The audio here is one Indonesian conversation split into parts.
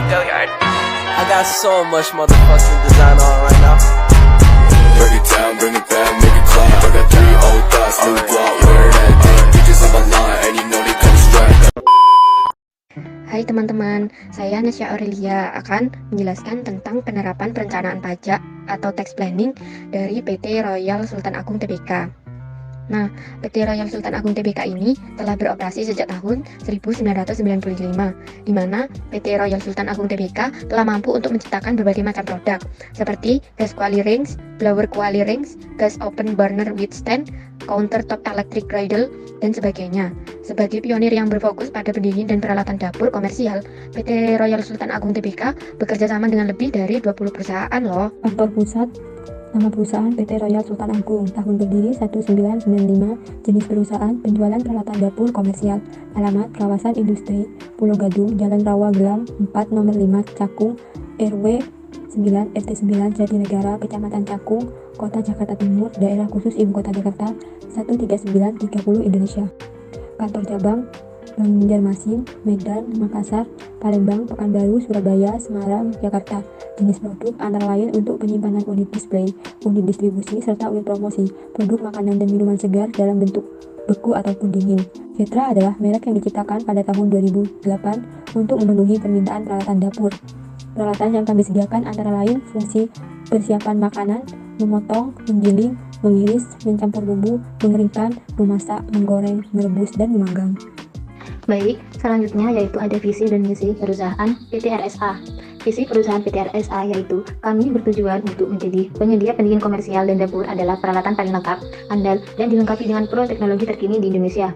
Go yard. I got so much motherfucking design on right now. Break it down, bring it back, make it clap. I got 3 old thoughts, new block, where that thing. Bitches on my line, and you know they come straight. Hai teman-teman, saya Nasya Aurelia akan menjelaskan tentang penerapan perencanaan pajak atau tax planning dari PT Royal Sultan Agung Tbk. Nah, PT Royal Sultan Agung Tbk ini telah beroperasi sejak tahun 1995, di mana PT Royal Sultan Agung Tbk telah mampu untuk menciptakan berbagai macam produk, seperti gas quality rings, blower quality rings, gas open burner with stand, countertop electric cradle, dan sebagainya. Sebagai pionir yang berfokus pada pendingin dan peralatan dapur komersial, PT Royal Sultan Agung Tbk bekerja sama dengan lebih dari 20 perusahaan loh. Kantor pusat, nama perusahaan PT Royal Sultan Agung, tahun berdiri 1995, jenis perusahaan penjualan peralatan dapur komersial, alamat kawasan industri, Pulau Gadung, Jalan Rawa Gelam 4 nomor 5 Cakung, RW 9 RT 9 Jatinegara, Kecamatan Cakung, Kota Jakarta Timur, Daerah Khusus Ibu Kota Jakarta 13930 Indonesia. Kantor cabang Banjarmasin, Medan, Makassar, Palembang, Pekanbaru, Surabaya, Semarang, Jakarta. Jenis produk antara lain untuk penyimpanan unit display, unit distribusi, serta unit promosi, produk makanan dan minuman segar dalam bentuk beku ataupun dingin. Vetra adalah merek yang diciptakan pada tahun 2008 untuk memenuhi permintaan peralatan dapur. Peralatan yang kami sediakan antara lain fungsi persiapan makanan, memotong, menggiling, mengiris, mencampur bumbu, mengeringkan, memasak, menggoreng, merebus, dan memanggang. Baik, selanjutnya yaitu ada visi dan misi perusahaan PT RSA. Visi perusahaan PT RSA yaitu kami bertujuan untuk menjadi penyedia pendingin komersial dan dapur adalah peralatan paling lengkap, andal, dan dilengkapi dengan pro teknologi terkini di Indonesia.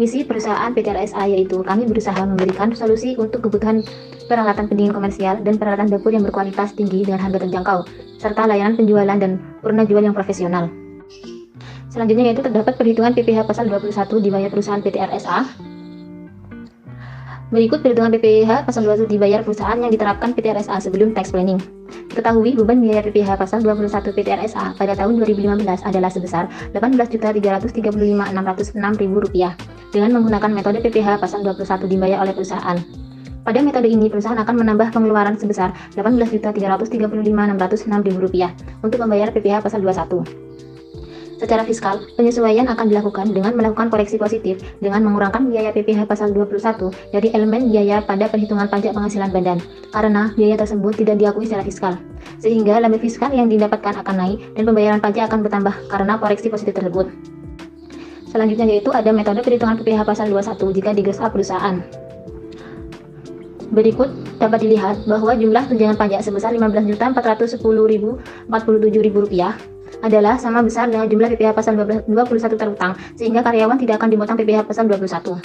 Misi perusahaan PT RSA yaitu kami berusaha memberikan solusi untuk kebutuhan peralatan pendingin komersial dan peralatan dapur yang berkualitas tinggi dengan harga terjangkau, serta layanan penjualan dan purna jual yang profesional. Selanjutnya yaitu terdapat perhitungan PPh pasal 21 dibayar perusahaan PT RSA. Berikut perhitungan PPh pasal 21 dibayar perusahaan yang diterapkan PT RSA sebelum tax planning. Diketahui beban biaya PPh pasal 21 PT RSA pada tahun 2015 adalah sebesar Rp18.335.606.000 dengan menggunakan metode PPh pasal 21 dibayar oleh perusahaan. Pada metode ini, perusahaan akan menambah pengeluaran sebesar Rp18.335.606.000 untuk membayar PPh pasal 21. Secara fiskal, penyesuaian akan dilakukan dengan melakukan koreksi positif dengan mengurangkan biaya PPh pasal 21 dari elemen biaya pada perhitungan pajak penghasilan badan, karena biaya tersebut tidak diakui secara fiskal. Sehingga lembaga fiskal yang didapatkan akan naik dan pembayaran pajak akan bertambah karena koreksi positif tersebut. Selanjutnya yaitu ada metode perhitungan PPh pasal 21 jika di gross up perusahaan. Berikut dapat dilihat bahwa jumlah tunjangan pajak sebesar Rp15.410.047 adalah sama besar dengan jumlah PPh pasal 21 terutang, sehingga karyawan tidak akan dimotong PPh pasal 21.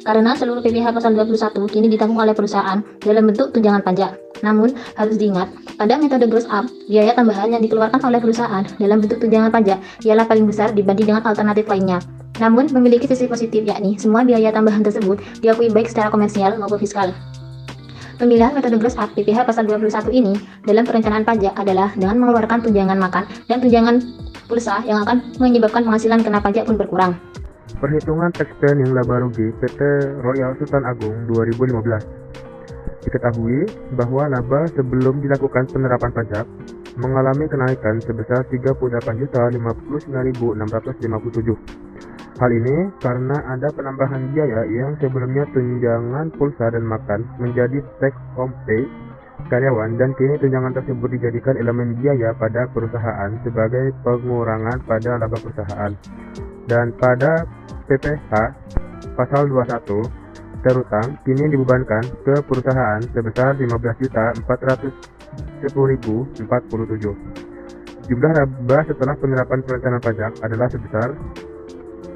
Karena seluruh PPh pasal 21 kini ditanggung oleh perusahaan dalam bentuk tunjangan pajak. Namun, harus diingat, pada metode gross up, biaya tambahan yang dikeluarkan oleh perusahaan dalam bentuk tunjangan pajak ialah paling besar dibanding dengan alternatif lainnya. Namun, memiliki sisi positif, yakni semua biaya tambahan tersebut diakui baik secara komersial maupun fiskal. Pemilihan metode gross up PPh pasal 21 ini dalam perencanaan pajak adalah dengan mengeluarkan tunjangan makan dan tunjangan pulsa yang akan menyebabkan penghasilan kena pajak pun berkurang. Perhitungan tax planning laba rugi PT Royal Sultan Agung 2015. Diketahui bahwa laba sebelum dilakukan penerapan pajak mengalami kenaikan sebesar Rp38.059.657. Hal ini karena ada penambahan biaya yang sebelumnya tunjangan pulsa dan makan menjadi take home pay karyawan, dan kini tunjangan tersebut dijadikan elemen biaya pada perusahaan sebagai pengurangan pada laba perusahaan. Dan pada PPh pasal 21 terutang kini dibebankan ke perusahaan sebesar Rp15.410.047. Jumlah laba setelah penerapan perencanaan pajak adalah sebesar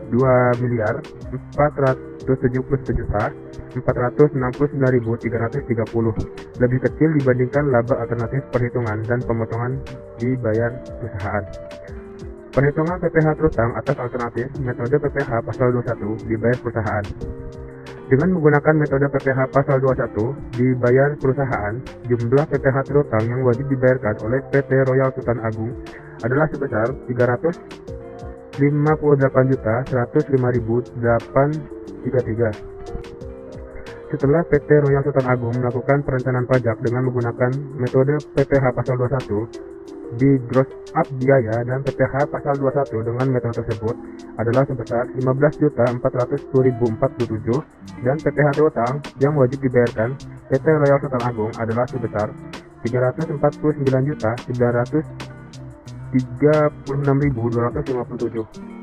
Rp2.477.469.330, lebih kecil dibandingkan laba alternatif perhitungan dan pemotongan dibayar perusahaan. Perhitungan PPh terutang atas alternatif metode PPh pasal 21 dibayar perusahaan. Dengan menggunakan metode PPh pasal 21 dibayar perusahaan, jumlah PPh terutang yang wajib dibayarkan oleh PT Royal Sultan Agung adalah sebesar Rp358.105.833. Setelah PT Royal Sultan Agung melakukan perencanaan pajak dengan menggunakan metode PPh pasal 21, di gross up biaya dan PPh pasal 21 dengan metode tersebut adalah sebesar 15.410.047 dan PPh total yang wajib dibayarkan PT Royal Sultan Agung adalah sebesar 349.936.257.